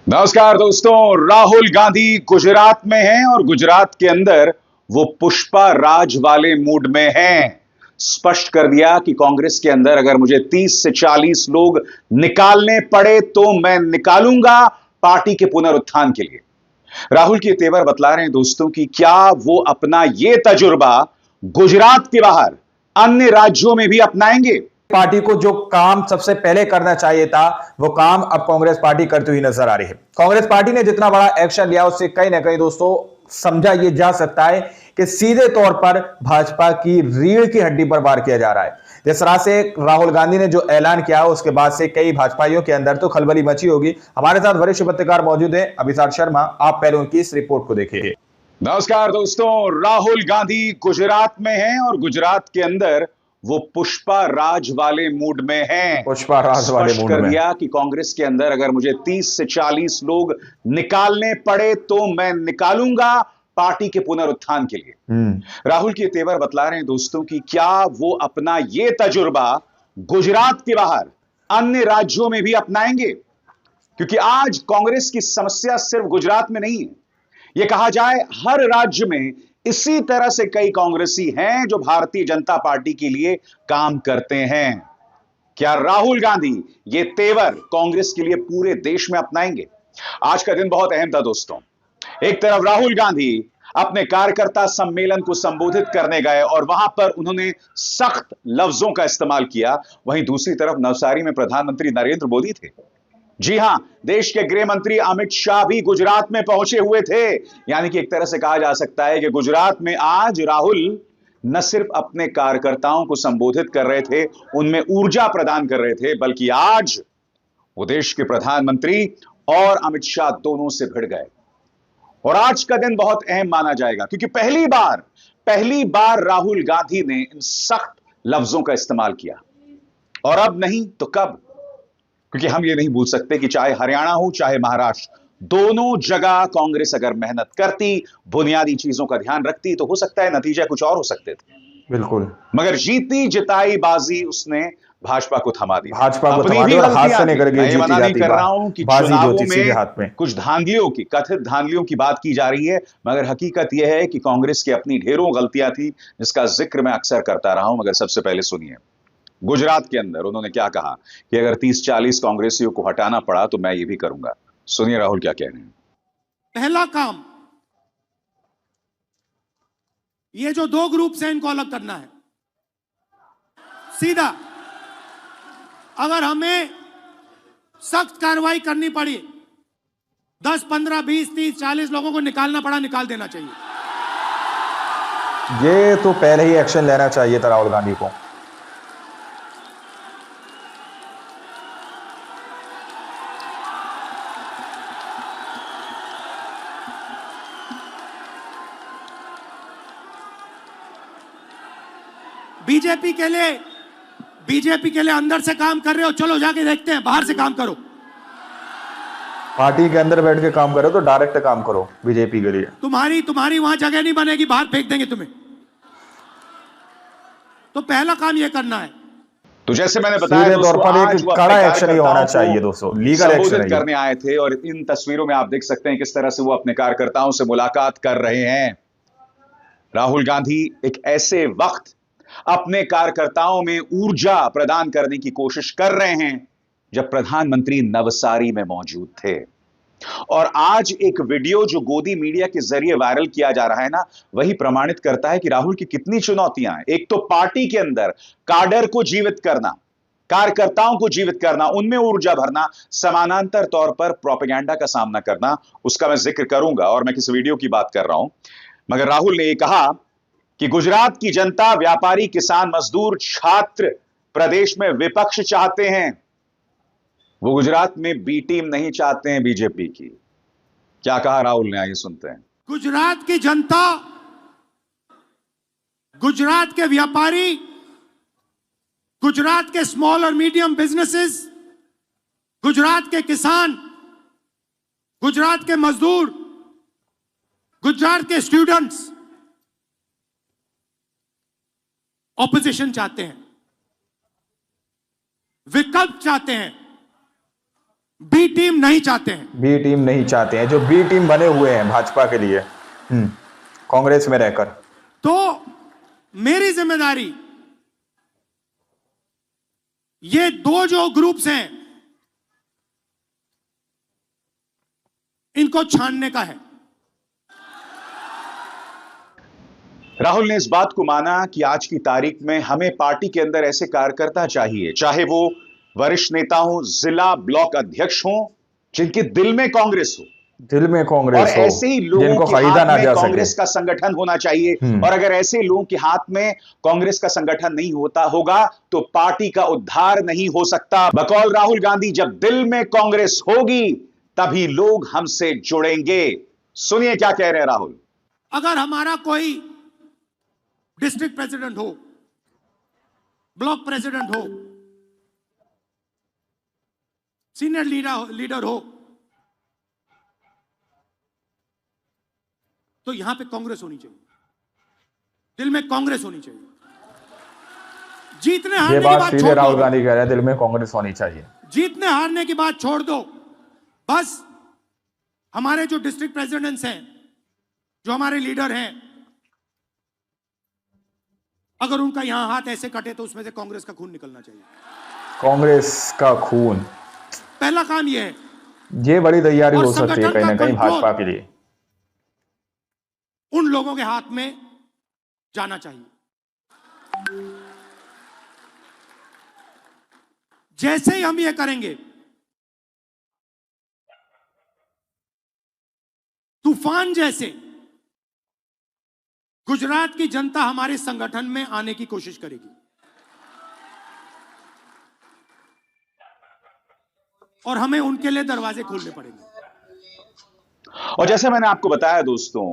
नमस्कार दोस्तों। राहुल गांधी गुजरात में हैं और गुजरात के अंदर वो पुष्पा राज वाले मूड में हैं। स्पष्ट कर दिया कि कांग्रेस के अंदर अगर मुझे 30 से 40 लोग निकालने पड़े तो मैं निकालूंगा पार्टी के पुनरुत्थान के लिए। राहुल के तेवर बतला रहे हैं दोस्तों कि क्या वो अपना ये तजुर्बा गुजरात के बाहर अन्य राज्यों में भी अपनाएंगे। पार्टी को जो काम सबसे पहले करना चाहिए था वो काम अब कांग्रेस पार्टी करती हुई नजर आ रही है। कांग्रेस पार्टी ने जितना बड़ा एक्शन लिया उससे कहीं ना कहीं दोस्तों समझा यह जा सकता है कि सीधे तौर पर भाजपा की रीढ़ की हड्डी पर वार किया जा रहा है। जिस तरह से राहुल गांधी ने जो ऐलान किया उसके बाद से कई भाजपाइयों के अंदर तो खलबली मची होगी। हमारे साथ वरिष्ठ पत्रकार मौजूद हैं अभिषेक शर्मा, आप पहले उनकी इस रिपोर्ट को देखिए। नमस्कार दोस्तों। राहुल गांधी गुजरात में हैं और गुजरात के अंदर वो पुष्पा राज वाले मूड में हैं। पुष्पा राज वाले मूड कर में दिया कि कांग्रेस के अंदर अगर मुझे 30 से 40 लोग निकालने पड़े तो मैं निकालूंगा पार्टी के पुनरुत्थान के लिए। राहुल के तेवर बतला रहे हैं दोस्तों कि क्या वो अपना ये तजुर्बा गुजरात के बाहर अन्य राज्यों में भी अपनाएंगे, क्योंकि आज कांग्रेस की समस्या सिर्फ गुजरात में नहीं है। यह कहा जाए हर राज्य में इसी तरह से कई कांग्रेसी हैं जो भारतीय जनता पार्टी के लिए काम करते हैं। क्या राहुल गांधी ये तेवर कांग्रेस के लिए पूरे देश में अपनाएंगे? आज का दिन बहुत अहम था दोस्तों। एक तरफ राहुल गांधी अपने कार्यकर्ता सम्मेलन को संबोधित करने गए और वहां पर उन्होंने सख्त लफ्जों का इस्तेमाल किया। वहीं दूसरी तरफ नवसारी में प्रधानमंत्री नरेंद्र मोदी थे। जी हां, देश के गृह मंत्री अमित शाह भी गुजरात में पहुंचे हुए थे। यानी कि एक तरह से कहा जा सकता है कि गुजरात में आज राहुल न सिर्फ अपने कार्यकर्ताओं को संबोधित कर रहे थे, उनमें ऊर्जा प्रदान कर रहे थे, बल्कि आज वो देश के प्रधानमंत्री और अमित शाह दोनों से भिड़ गए। और आज का दिन बहुत अहम माना जाएगा क्योंकि पहली बार राहुल गांधी ने इन सख्त लफ्जों का इस्तेमाल किया। और अब नहीं तो कब? क्योंकि हम ये नहीं भूल सकते कि चाहे हरियाणा हो चाहे महाराष्ट्र, दोनों जगह कांग्रेस अगर मेहनत करती, बुनियादी चीजों का ध्यान रखती, तो हो सकता है नतीजा कुछ और हो सकते थे। बिल्कुल, मगर जीती जिताई बाजी उसने भाजपा को थमा दी। भाजपा को अपनी थमा दी भी और हाथ से गलतियां थी। निकल मैं गई, ये जीती मना नहीं जाती कर रहा हूं कि बाजी जो चुनावों थी सीधे में हाथ में। कुछ धांधलियों की, कथित धांधलियों की बात की जा रही है, मगर हकीकत यह है कि कांग्रेस की अपनी ढेरों गलतियां थी, जिसका जिक्र मैं अक्सर करता रहा हूं। मगर सबसे पहले सुनिए गुजरात के अंदर उन्होंने क्या कहा कि अगर 30-40 कांग्रेसियों को हटाना पड़ा तो मैं ये भी करूंगा। सुनिए राहुल क्या कह रहे हैं। पहला काम, ये जो दो ग्रुप्स हैं इनको अलग करना है सीधा। अगर हमें सख्त कार्रवाई करनी पड़ी, 10, 15, 20, 30, 40 लोगों को निकालना पड़ा, निकाल देना चाहिए। ये तो पहले ही एक्शन लेना चाहिए था राहुल गांधी को। बीजेपी के लिए अंदर से काम कर रहे हो, चलो जाके देखते हैं, बाहर से काम करो। पार्टी के अंदर बैठ के काम करो तो डायरेक्ट काम करो बीजेपी के लिए। तुम्हारी वहां जगह नहीं बनेगी, बाहर फेंक देंगे तुम्हें। तो पहला काम यह करना है। तो जैसे मैंने बताया सीधे तौर पर एक कड़ा एक्शन ही होना चाहिए दोस्तों, लीगल एक्शन संबोधित करने आए थे और इन तस्वीरों में आप देख सकते हैं किस तरह से वो अपने कार्यकर्ताओं से मुलाकात कर रहे हैं। राहुल गांधी एक ऐसे वक्त अपने कार्यकर्ताओं में ऊर्जा प्रदान करने की कोशिश कर रहे हैं जब प्रधानमंत्री नवसारी में मौजूद थे। और आज एक वीडियो जो गोदी मीडिया के जरिए वायरल किया जा रहा है ना, वही प्रमाणित करता है कि राहुल की कितनी चुनौतियां हैं। एक तो पार्टी के अंदर काडर को जीवित करना, कार्यकर्ताओं को जीवित करना, उनमें ऊर्जा भरना, समानांतर तौर पर प्रोपेगेंडा का सामना करना, उसका मैं जिक्र करूंगा और मैं किस वीडियो की बात कर रहा हूं। मगर राहुल ने यह कहा कि गुजरात की जनता, व्यापारी, किसान, मजदूर, छात्र प्रदेश में विपक्ष चाहते हैं। वो गुजरात में बी टीम नहीं चाहते हैं बीजेपी की। क्या कहा राहुल ने, आइए सुनते हैं। गुजरात की जनता, गुजरात के व्यापारी, गुजरात के स्मॉल और मीडियम बिजनेसेस, गुजरात के किसान, गुजरात के मजदूर, गुजरात के स्टूडेंट्स ऑपोजिशन चाहते हैं, विकल्प चाहते हैं, बी टीम नहीं चाहते हैं। बी टीम नहीं चाहते हैं, जो बी टीम बने हुए हैं भाजपा के लिए कांग्रेस में रहकर। तो मेरी जिम्मेदारी ये दो जो ग्रुप्स हैं इनको छानने का है। राहुल ने इस बात को माना कि आज की तारीख में हमें पार्टी के अंदर ऐसे कार्यकर्ता चाहिए, चाहे वो वरिष्ठ नेता हो, जिला ब्लॉक अध्यक्ष हो, जिनके दिल में कांग्रेस हो, दिल में कांग्रेस और हो, ऐसे ही लोगों जिनको के खरीदा हाथ ना में जा कांग्रेस सके। का संगठन होना चाहिए। और अगर ऐसे लोगों के हाथ में कांग्रेस का संगठन नहीं होता होगा तो पार्टी का उद्धार नहीं हो सकता। बकौल राहुल गांधी, जब दिल में कांग्रेस होगी तभी लोग हमसे जुड़ेंगे। सुनिए क्या कह रहे हैं राहुल। अगर हमारा कोई डिस्ट्रिक्ट प्रेसिडेंट हो, ब्लॉक प्रेसिडेंट हो, सीनियर लीडर हो, तो यहां पे कांग्रेस होनी चाहिए, दिल में कांग्रेस होनी चाहिए। जीतने हारने की बात छोड़ दो। राहुल गांधी कह रहे हैं दिल में कांग्रेस होनी चाहिए। जीतने हारने की बात छोड़ दो, बस हमारे जो डिस्ट्रिक्ट प्रेसिडेंट्स हैं, जो हमारे लीडर हैं, अगर उनका यहां हाथ ऐसे कटे तो उसमें से कांग्रेस का खून निकलना चाहिए। कांग्रेस का खून, पहला काम यह है। ये बड़ी तैयारी और हो सकती है कहीं ना कहीं भाजपा के लिए। उन लोगों के हाथ में जाना चाहिए। जैसे ही हम ये करेंगे, तूफान जैसे गुजरात की जनता हमारे संगठन में आने की कोशिश करेगी। और हमें उनके लिए दरवाजे खोलने पड़ेंगे। और जैसे मैंने आपको बताया दोस्तों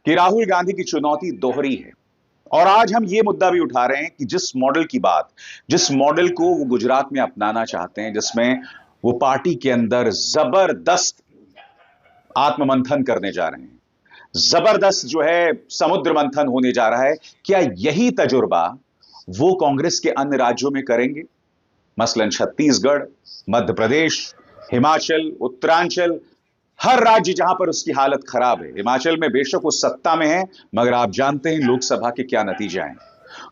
कि राहुल गांधी की चुनौती दोहरी है। और आज हम यह मुद्दा भी उठा रहे हैं कि जिस मॉडल को वो गुजरात में अपनाना चाहते हैं, जिसमें वो पार्टी के अंदर जबरदस्त आत्ममंथन करने जा रहे हैं, जबरदस्त जो है समुद्र मंथन होने जा रहा है, क्या यही तजुर्बा वो कांग्रेस के अन्य राज्यों में करेंगे? मसलन छत्तीसगढ़, मध्य प्रदेश, हिमाचल, उत्तरांचल, हर राज्य जहां पर उसकी हालत खराब है। हिमाचल में बेशक वो सत्ता में है, मगर आप जानते हैं लोकसभा के क्या नतीजे आए।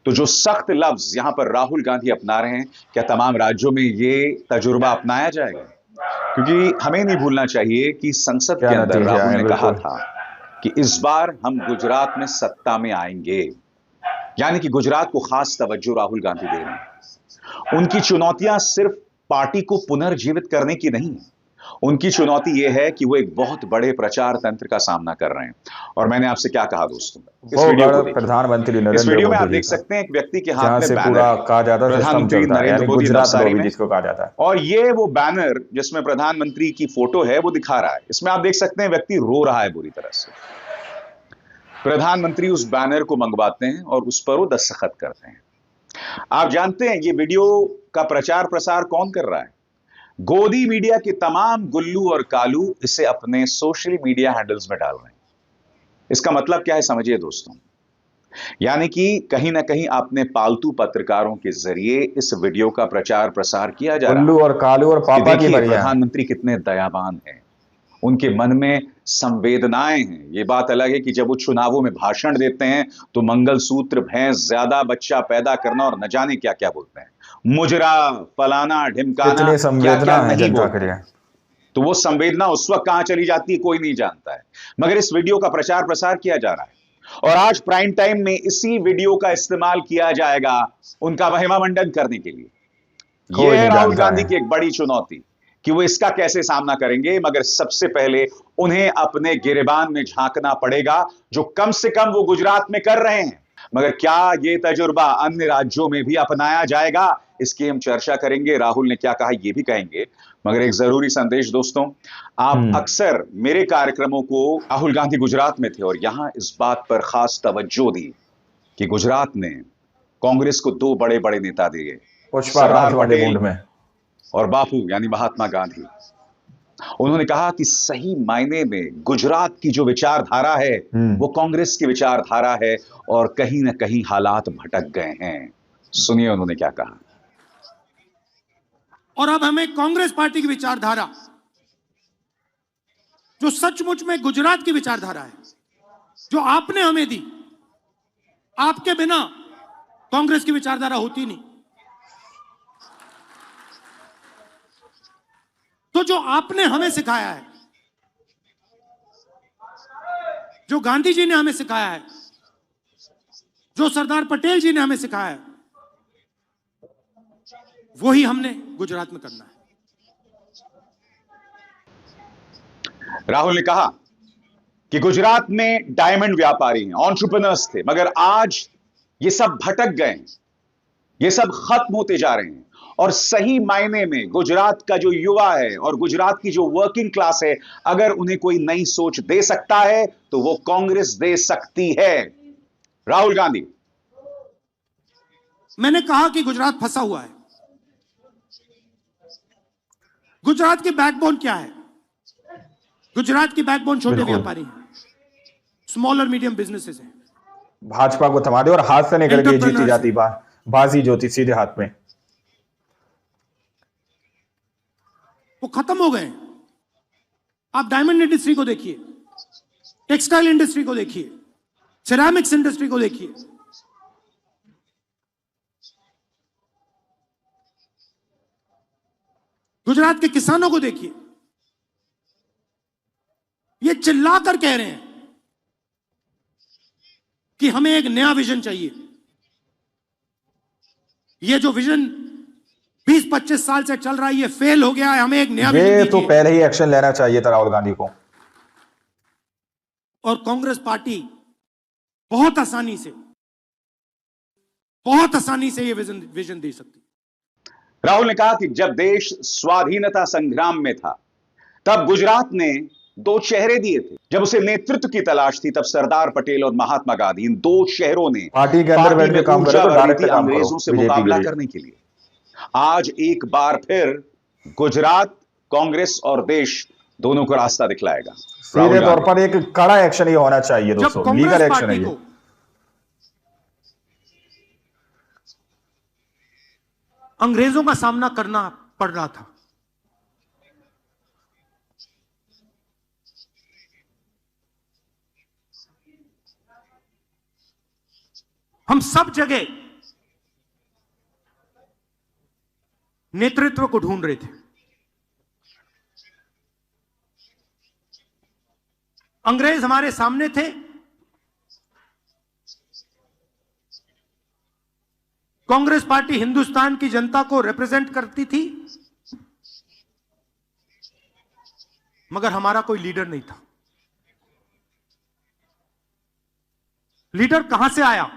तो जो सख्त लफ्ज यहां पर राहुल गांधी अपना रहे हैं, क्या तमाम राज्यों में ये तजुर्बा अपनाया जाएगा? क्योंकि हमें नहीं भूलना चाहिए कि संसद के अंदर राहुल ने कहा था कि इस बार हम गुजरात में सत्ता में आएंगे, यानी कि गुजरात को खास तवज्जो राहुल गांधी दे रहे हैं। उनकी चुनौतियां सिर्फ पार्टी को पुनर्जीवित करने की नहीं है, उनकी चुनौती यह है कि वो एक बहुत बड़े प्रचार तंत्र का सामना कर रहे हैं। और मैंने आपसे क्या कहा दोस्तों, इस वीडियो में आप देख सकते हैं एक व्यक्ति के हाथ में बैनर, प्रधानमंत्री नरेंद्र मोदी नवसारी में जिसको कहा जाता है, और ये वो बैनर जिसमें प्रधानमंत्री की फोटो है वो दिखा रहा है। इसमें आप देख सकते हैं व्यक्ति रो रहा है बुरी तरह से। प्रधानमंत्री उस बैनर को मंगवाते हैं और उस पर वो दस्तखत करते हैं। आप जानते हैं ये वीडियो का प्रचार प्रसार कौन कर रहा है? गोदी मीडिया के तमाम गुल्लू और कालू इसे अपने सोशल मीडिया हैंडल्स में डाल रहे हैं। इसका मतलब क्या है समझिए दोस्तों, यानी कि कहीं ना कहीं आपने पालतू पत्रकारों के जरिए इस वीडियो का प्रचार प्रसार किया जा रहा है। गुल्लू और कालू और पापा की प्रधानमंत्री कितने दयावान हैं, उनके मन में संवेदनाएं हैं। ये बात अलग है कि जब वो चुनावों में भाषण देते हैं तो मंगलसूत्र, भैंस, ज्यादा बच्चा पैदा करना और न जाने क्या क्या बोलते हैं, मुजरा, फलाना, ढिमकाना, क्या क्या नहीं बोलते हैं। तो वो संवेदना उस वक्त कहां चली जाती है कोई नहीं जानता है, मगर इस वीडियो का प्रचार प्रसार किया जा रहा है। और आज प्राइम टाइम में इसी वीडियो का इस्तेमाल किया जाएगा उनका महिमा मंडन करने के लिए। यह है राहुल गांधी की एक बड़ी चुनौती कि वो इसका कैसे सामना करेंगे। मगर सबसे पहले उन्हें अपने गिरेबान में झांकना पड़ेगा, जो कम से कम वो गुजरात में कर रहे हैं। मगर क्या ये तजुर्बा अन्य राज्यों में भी अपनाया जाएगा, इसकी हम चर्चा करेंगे। राहुल ने क्या कहा ये भी कहेंगे। मगर एक जरूरी संदेश दोस्तों, आप अक्सर मेरे कार्यक्रमों को, राहुल गांधी गुजरात में थे और यहां इस बात पर खास तवज्जो दी कि गुजरात ने कांग्रेस को दो बड़े बड़े नेता दिए, सरदार पटेल और बापू यानी महात्मा गांधी। उन्होंने कहा कि सही मायने में गुजरात की जो विचारधारा है वो कांग्रेस की विचारधारा है और कहीं ना कहीं हालात भटक गए हैं। सुनिए उन्होंने क्या कहा। और अब हमें कांग्रेस पार्टी की विचारधारा, जो सचमुच में गुजरात की विचारधारा है, जो आपने हमें दी, आपके बिना कांग्रेस की विचारधारा होती नहीं। तो जो आपने हमें सिखाया है, जो गांधी जी ने हमें सिखाया है, जो सरदार पटेल जी ने हमें सिखाया है, वही हमने गुजरात में करना है। राहुल ने कहा कि गुजरात में डायमंड व्यापारी हैं, एंटरप्रेन्योर्स थे, मगर आज ये सब भटक गए, ये सब खत्म होते जा रहे हैं। और सही मायने में गुजरात का जो युवा है और गुजरात की जो वर्किंग क्लास है, अगर उन्हें कोई नई सोच दे सकता है तो वो कांग्रेस दे सकती है। राहुल गांधी, मैंने कहा कि गुजरात फंसा हुआ है। गुजरात की बैकबोन क्या है? गुजरात की बैकबोन छोटे व्यापारी हैं, स्मॉल और मीडियम बिजनेसेस हैं। भाजपा को थमा दे और हाथ से निकल के जीती जाती बाजी जो थी सीधे हाथ में, वो खत्म हो गए। आप डायमंड इंडस्ट्री को देखिए, टेक्सटाइल इंडस्ट्री को देखिए, सिरेमिक्स इंडस्ट्री को देखिए। गुजरात के किसानों को देखिए, ये चिल्लाकर कह रहे हैं कि हमें एक नया विजन चाहिए। ये जो विजन 20-25 साल से चल रहा है, ये फेल हो गया है, हमें एक नया विजन ये तो दीजिए। पहले ही एक्शन लेना चाहिए था राहुल गांधी को। और कांग्रेस पार्टी बहुत आसानी से ये विजन दे सकती। राहुल ने कहा कि जब देश स्वाधीनता संग्राम में था तब गुजरात ने दो चेहरे दिए थे। जब उसे नेतृत्व की तलाश थी तब सरदार पटेल और महात्मा गांधी, इन दो शहरों ने पार्टी के अंदर बैठ के काम करो तो डायरेक्ट काम करो अंग्रेजों से मुकाबला करने के लिए। आज एक बार फिर गुजरात कांग्रेस और देश दोनों को रास्ता दिखलाएगा। सीधे तौर पर एक कड़ा एक्शन ही होना चाहिए दोस्तों, लीगल एक्शन है ये। अंग्रेजों का सामना करना पड़ रहा था, हम सब जगह नेतृत्व को ढूंढ रहे थे। अंग्रेज हमारे सामने थे, कांग्रेस पार्टी हिंदुस्तान की जनता को रिप्रेजेंट करती थी, मगर हमारा कोई लीडर नहीं था। लीडर कहां से आया?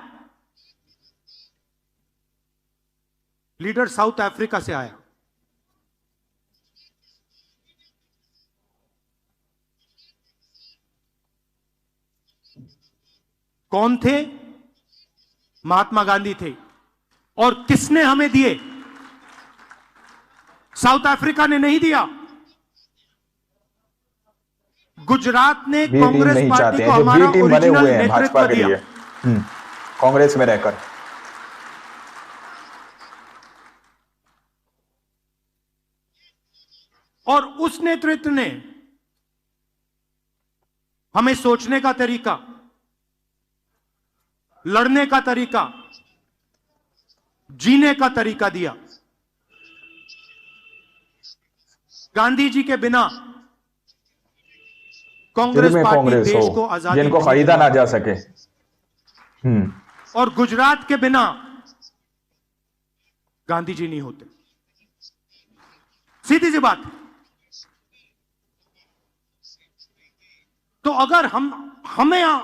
लीडर साउथ अफ्रीका से आया। कौन थे? महात्मा गांधी थे। और किसने हमें दिए? साउथ अफ्रीका ने नहीं दिया, गुजरात ने कांग्रेस पार्टी को हमारा ओरिजिनल नेतृत्व दिया। कांग्रेस में रहकर और उस नेतृत्व ने हमें सोचने का तरीका, लड़ने का तरीका, जीने का तरीका दिया। गांधी जी के बिना कांग्रेस पार्टी देश को आजादी जिनको खरीदा ना जा सके, और गुजरात के बिना गांधी जी नहीं होते। सीधी सी बात। तो अगर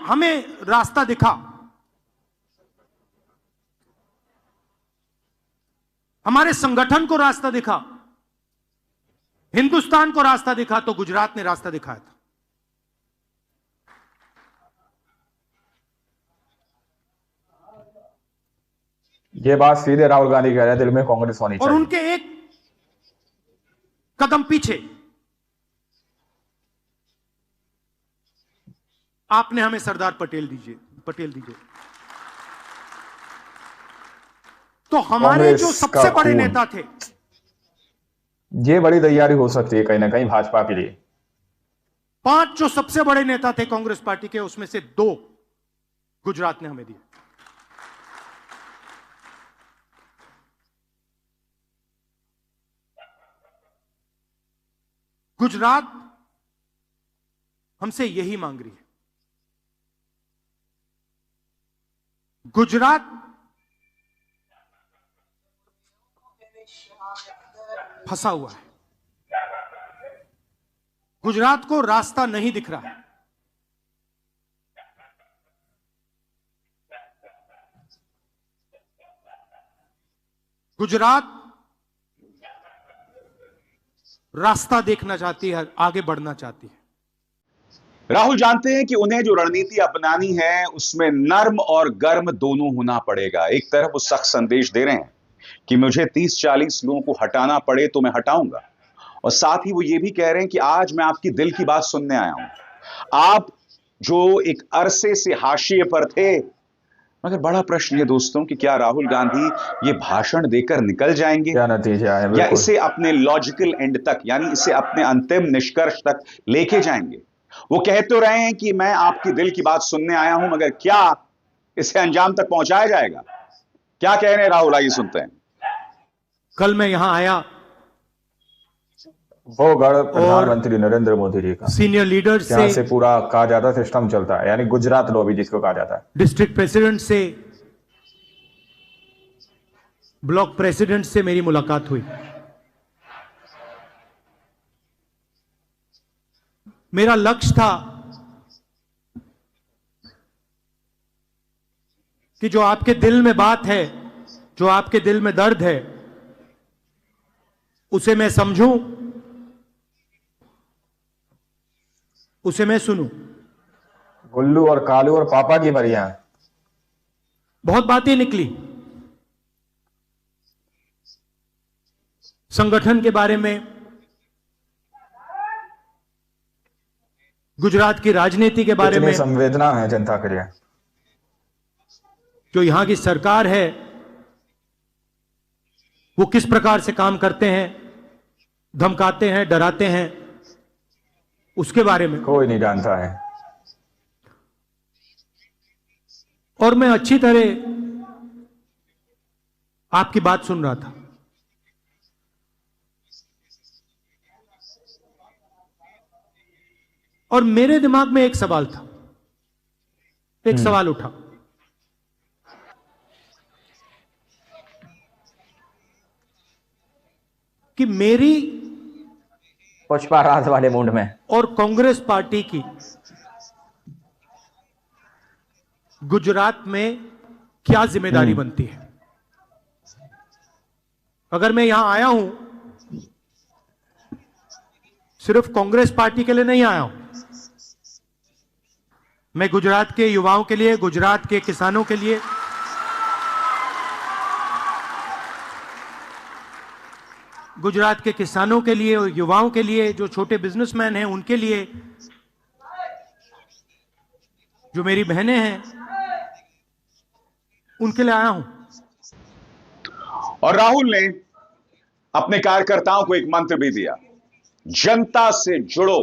हमें रास्ता दिखा, हमारे संगठन को रास्ता दिखा, हिंदुस्तान को रास्ता दिखा, तो गुजरात ने रास्ता दिखाया था। ये बात सीधे राहुल गांधी कह रहे हैं, दिल में कांग्रेस होनी चाहिए। और उनके एक कदम पीछे आपने हमें सरदार पटेल दीजिए। तो हमारे जो सबसे बड़े नेता थे, ये बड़ी तैयारी हो सकती है कहीं ना कहीं भाजपा के लिए। 5 जो सबसे बड़े नेता थे कांग्रेस पार्टी के, उसमें से 2 गुजरात ने हमें दिए। गुजरात हमसे यही मांग रही है। गुजरात फंसा हुआ है। गुजरात को रास्ता नहीं दिख रहा है। गुजरात रास्ता देखना चाहती है, आगे बढ़ना चाहती है। राहुल जानते हैं कि उन्हें जो रणनीति अपनानी है उसमें नर्म और गर्म दोनों होना पड़ेगा। एक तरफ वो सख्त संदेश दे रहे हैं कि मुझे 30-40 लोगों को हटाना पड़े तो मैं हटाऊंगा, और साथ ही वो ये भी कह रहे हैं कि आज मैं आपकी दिल की बात सुनने आया हूं। आप जो एक अरसे से हाशिए पर थे, मगर बड़ा प्रश्न है दोस्तों कि क्या राहुल गांधी ये भाषण देकर निकल जाएंगे, क्या नतीजा है, या इसे अपने लॉजिकल एंड तक, यानी इसे अपने अंतिम निष्कर्ष तक लेके जाएंगे। वो कह तो रहे हैं कि मैं आपकी दिल की बात सुनने आया हूं, मगर क्या इसे अंजाम तक पहुंचाया जाएगा? क्या कह रहे हैं राहुल, आइए सुनते हैं। कल मैं यहां आया, वो गढ़ प्रधानमंत्री नरेंद्र मोदी जी का सीनियर लीडर से पूरा कहा जाता है सिस्टम चलता है, यानी गुजरात लॉबी जिसको कहा जाता है। डिस्ट्रिक्ट प्रेसिडेंट से, ब्लॉक प्रेसिडेंट से मेरी मुलाकात हुई। मेरा लक्ष्य था कि जो आपके दिल में बात है, जो आपके दिल में दर्द है, उसे मैं समझूं, उसे मैं सुनूं। गुल्लू और कालू और पापा की भरियां बहुत बातें निकली संगठन के बारे में, गुजरात की राजनीति के बारे में, संवेदना है जनता के लिए। जो यहां की सरकार है वो किस प्रकार से काम करते हैं, धमकाते हैं, डराते हैं, उसके बारे में कोई नहीं जानता है। और मैं अच्छी तरह आपकी बात सुन रहा था। और मेरे दिमाग में एक सवाल था, एक सवाल उठा कि मेरी पुष्पा राज वाले मूड में और कांग्रेस पार्टी की गुजरात में क्या जिम्मेदारी बनती है। अगर मैं यहां आया हूं, सिर्फ कांग्रेस पार्टी के लिए नहीं आया हूं, मैं गुजरात के युवाओं के लिए, गुजरात के किसानों के लिए, गुजरात के किसानों के लिए और युवाओं के लिए, जो छोटे बिजनेसमैन हैं उनके लिए, जो मेरी बहनें हैं उनके लिए आया हूं। और राहुल ने अपने कार्यकर्ताओं को एक मंत्र भी दिया, जनता से जुड़ो।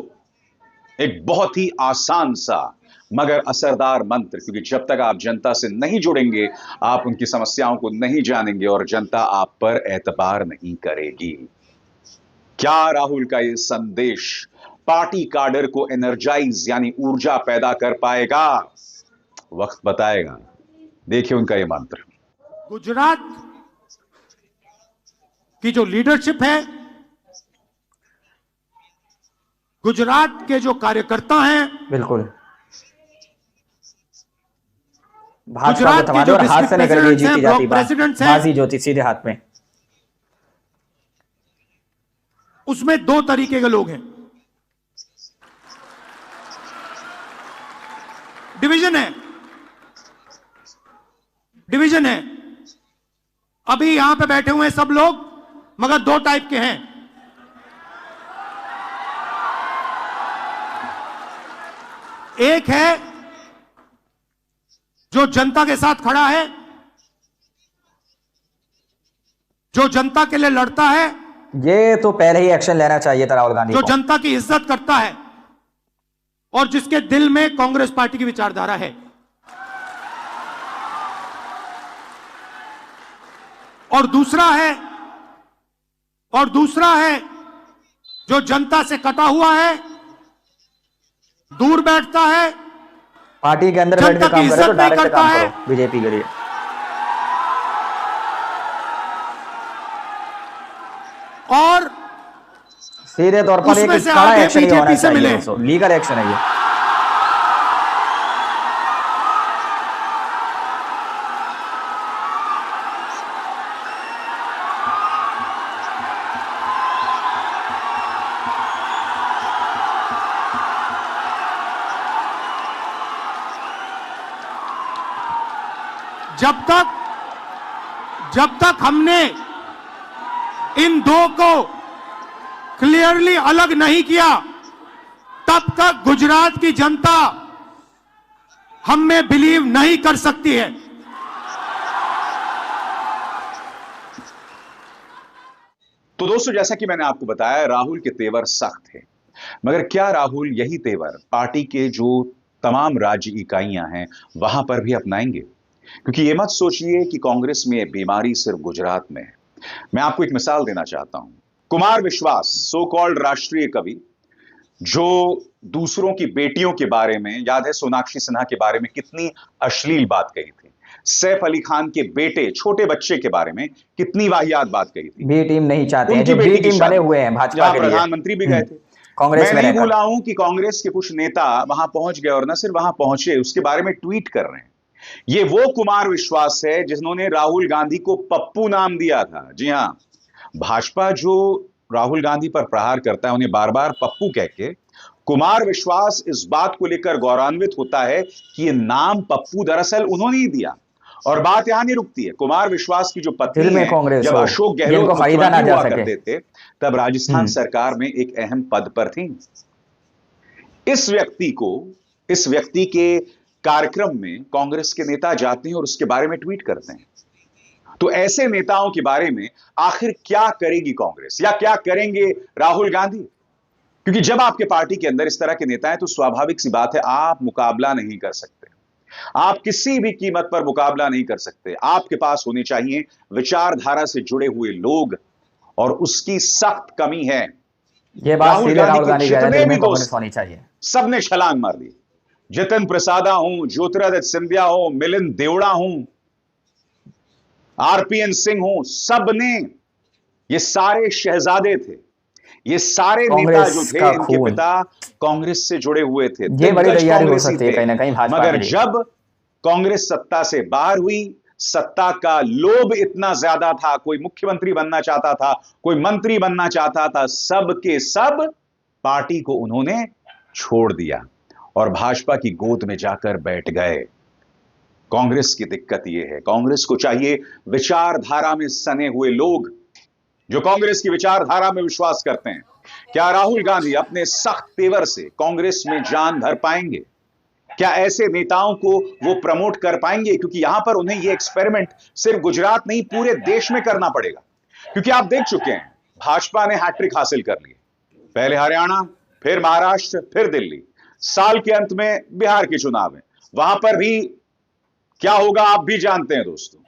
एक बहुत ही आसान सा मगर असरदार मंत्र, क्योंकि जब तक आप जनता से नहीं जुड़ेंगे, आप उनकी समस्याओं को नहीं जानेंगे और जनता आप पर एतबार नहीं करेगी। क्या राहुल का यह संदेश पार्टी काडर को एनर्जाइज यानी ऊर्जा पैदा कर पाएगा? वक्त बताएगा। देखिए उनका यह मंत्र। गुजरात की जो लीडरशिप है, गुजरात के जो कार्यकर्ता हैं, बिल्कुल भाजपा को थमा दो और हाथ से निकल गई जीती जाती बाजी ज्योति सीधे हाथ में। उसमें 2 तरीके के लोग हैं। डिवीजन है। अभी यहां पे बैठे हुए हैं सब लोग, मगर 2 टाइप के हैं। एक है जो जनता के साथ खड़ा है, जो जनता के लिए लड़ता है, ये तो पहले ही एक्शन लेना चाहिए था राहुल गांधी जो को। जनता की इज्जत करता है और जिसके दिल में कांग्रेस पार्टी की विचारधारा है। और दूसरा है जो जनता से कटा हुआ है, दूर बैठता है, पार्टी के अंदर बैठ के काम करे तो डायरेक्ट काम करो बीजेपी के लिए। और सीधे तौर पर एक कड़ा एक्शन ही होना चाहिए, लीगल एक्शन है ये। जब तक हमने इन दो को क्लियरली अलग नहीं किया, तब तक गुजरात की जनता हम में बिलीव नहीं कर सकती है। तो दोस्तों, जैसा कि मैंने आपको बताया, राहुल के तेवर सख्त है, मगर क्या राहुल यही तेवर पार्टी के जो तमाम राज्य इकाइयां हैं वहां पर भी अपनाएंगे? क्योंकि ये मत सोचिए कि कांग्रेस में बीमारी सिर्फ गुजरात में है। मैं आपको एक मिसाल देना चाहता हूं। कुमार विश्वास, सो कॉल्ड राष्ट्रीय कवि, जो दूसरों की बेटियों के बारे में, याद है सोनाक्षी सिन्हा के बारे में कितनी अश्लील बात कही थी, सैफ अली खान के बेटे, छोटे बच्चे के बारे में कितनी वाहियात बात कही थी। बी टीम नहीं चाहते हैं, जो बी टीम बने हुए हैं भाजपा के लिए, प्रधानमंत्री भी गए थे कांग्रेस में। मैं नहीं बोला हूं कि कांग्रेस के कुछ नेता वहां पहुंच गए और न सिर्फ वहां पहुंचे, उसके बारे में ट्वीट कर रहे हैं। ये वो कुमार विश्वास है जिन्होंने राहुल गांधी को पप्पू नाम दिया था। जी हां, भाजपा जो राहुल गांधी पर प्रहार करता है उन्हें बार बार पप्पू कह के, कुमार विश्वास इस बात को लेकर गौरवान्वित होता है कि ये नाम पप्पू दरअसल उन्होंने ही दिया। और बात यहां नहीं रुकती है। कुमार विश्वास की जो पत्नी है, जब अशोक गहलोत मुख्यमंत्री हुआ करते थे, तब राजस्थान सरकार में एक अहम पद पर थी। इस व्यक्ति के कार्यक्रम में कांग्रेस के नेता जाते हैं और उसके बारे में ट्वीट करते हैं। तो ऐसे नेताओं के बारे में आखिर क्या करेगी कांग्रेस, या क्या करेंगे राहुल गांधी? क्योंकि जब आपके पार्टी के अंदर इस तरह के नेता हैं तो स्वाभाविक सी बात है, आप मुकाबला नहीं कर सकते। आप किसी भी कीमत पर मुकाबला नहीं कर सकते। आपके पास होने चाहिए विचारधारा से जुड़े हुए लोग, और उसकी सख्त कमी है। ये बात राहुल गांधी जितने भी दोस्त होनी चाहिए, सबने छलांग मार दी। जतिन प्रसादा हूं, ज्योतिरादित्य सिंधिया हो, मिलिंद देवड़ा हूं, आरपीएन सिंह हूं, सबने, ये सारे शहजादे थे, ये सारे नेता जो थे, इनके पिता कांग्रेस से जुड़े हुए थे। ये बड़ी तैयारी हो सकती है कहीं ना कहीं भाजपा मगर जब कांग्रेस सत्ता से बाहर हुई, सत्ता का लोभ इतना ज्यादा था, कोई मुख्यमंत्री बनना चाहता था, कोई मंत्री बनना चाहता था, सब के सब पार्टी को उन्होंने छोड़ दिया और भाजपा की गोद में जाकर बैठ गए। कांग्रेस की दिक्कत यह है, कांग्रेस को चाहिए विचारधारा में सने हुए लोग जो कांग्रेस की विचारधारा में विश्वास करते हैं। क्या राहुल गांधी अपने सख्त तेवर से कांग्रेस में जान भर पाएंगे? क्या ऐसे नेताओं को वो प्रमोट कर पाएंगे? क्योंकि यहां पर उन्हें ये एक्सपेरिमेंट सिर्फ गुजरात नहीं, पूरे देश में करना पड़ेगा। क्योंकि आप देख चुके हैं, भाजपा ने हैट्रिक हासिल कर ली, पहले हरियाणा, फिर महाराष्ट्र, फिर दिल्ली, साल के अंत में बिहार के चुनाव है, वहां पर भी क्या होगा आप भी जानते हैं दोस्तों।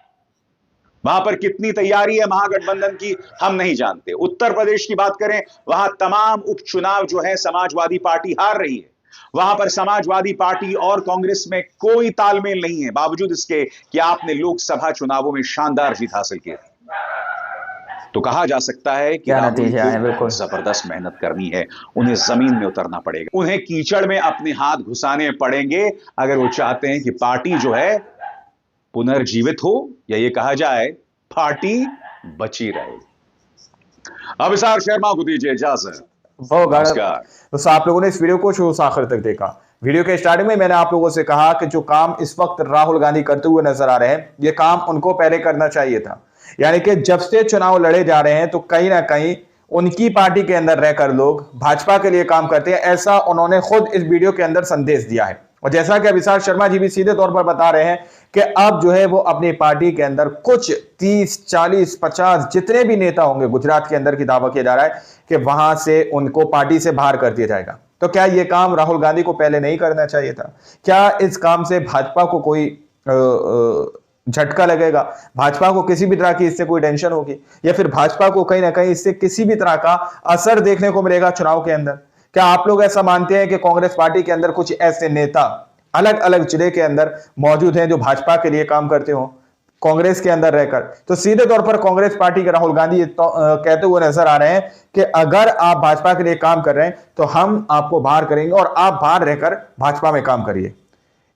वहां पर कितनी तैयारी है महागठबंधन की हम नहीं जानते। उत्तर प्रदेश की बात करें, वहां तमाम उपचुनाव जो है समाजवादी पार्टी हार रही है। वहां पर समाजवादी पार्टी और कांग्रेस में कोई तालमेल नहीं है, बावजूद इसके कि आपने लोकसभा चुनावों में शानदार जीत हासिल की। तो कहा जा सकता है कि बिल्कुल जबरदस्त मेहनत करनी है, उन्हें जमीन में उतरना पड़ेगा, उन्हें कीचड़ में अपने हाथ घुसाने पड़ेंगे अगर वो चाहते हैं कि पार्टी जो है पुनर्जीवित हो, या ये कहा जाए पार्टी बची रहे। अभिसार शर्मा को दीजिए इजाजत। नमस्कार दोस्तों, आप लोगों ने इस वीडियो को शुरू से आखिर तक देखा। वीडियो के स्टार्टिंग में मैंने आप लोगों से कहा कि जो काम इस वक्त राहुल गांधी करते हुए नजर आ रहे हैं, ये काम उनको पहले करना चाहिए था। यानी कि जब से चुनाव लड़े जा रहे हैं तो कहीं ना कहीं उनकी पार्टी के अंदर रहकर लोग भाजपा के लिए काम करते हैं, ऐसा उन्होंने खुद इस वीडियो के अंदर संदेश दिया है। और जैसा कि अभिषेक शर्मा जी भी सीधे तौर पर बता रहे हैं कि अब जो है वो अपनी पार्टी के अंदर कुछ 30, 40, 50 जितने भी नेता होंगे गुजरात के अंदर की दावा किया जा रहा है कि वहां से उनको पार्टी से बाहर कर दिया जाएगा। तो क्या यह काम राहुल गांधी को पहले नहीं करना चाहिए था? क्या इस काम से भाजपा को कोई झटका लगेगा? भाजपा को किसी भी तरह की इससे कोई टेंशन होगी, या फिर भाजपा को कहीं ना कहीं इससे किसी भी तरह का असर देखने को मिलेगा चुनाव के अंदर? क्या आप लोग ऐसा मानते हैं कि कांग्रेस पार्टी के अंदर कुछ ऐसे नेता अलग अलग जिले के अंदर मौजूद हैं जो भाजपा के लिए काम करते हो कांग्रेस के अंदर रहकर? तो सीधे तौर पर कांग्रेस पार्टी के राहुल गांधी तो कहते हुए नजर आ रहे हैं कि अगर आप भाजपा के लिए काम कर रहे हैं तो हम आपको बाहर करेंगे और आप बाहर रहकर भाजपा में काम करिए।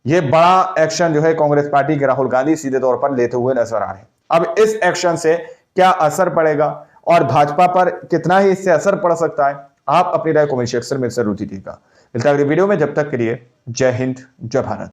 यह बड़ा एक्शन जो है कांग्रेस पार्टी के राहुल गांधी सीधे तौर पर लेते हुए नजर आ रहे हैं। अब इस एक्शन से क्या असर पड़ेगा और भाजपा पर कितना ही इससे असर पड़ सकता है, आप अपनी राय कमेंट सेक्शन में जरूर दीजिएगा। मिलता है अगली वीडियो में, जब तक के लिए जय हिंद, जय भारत।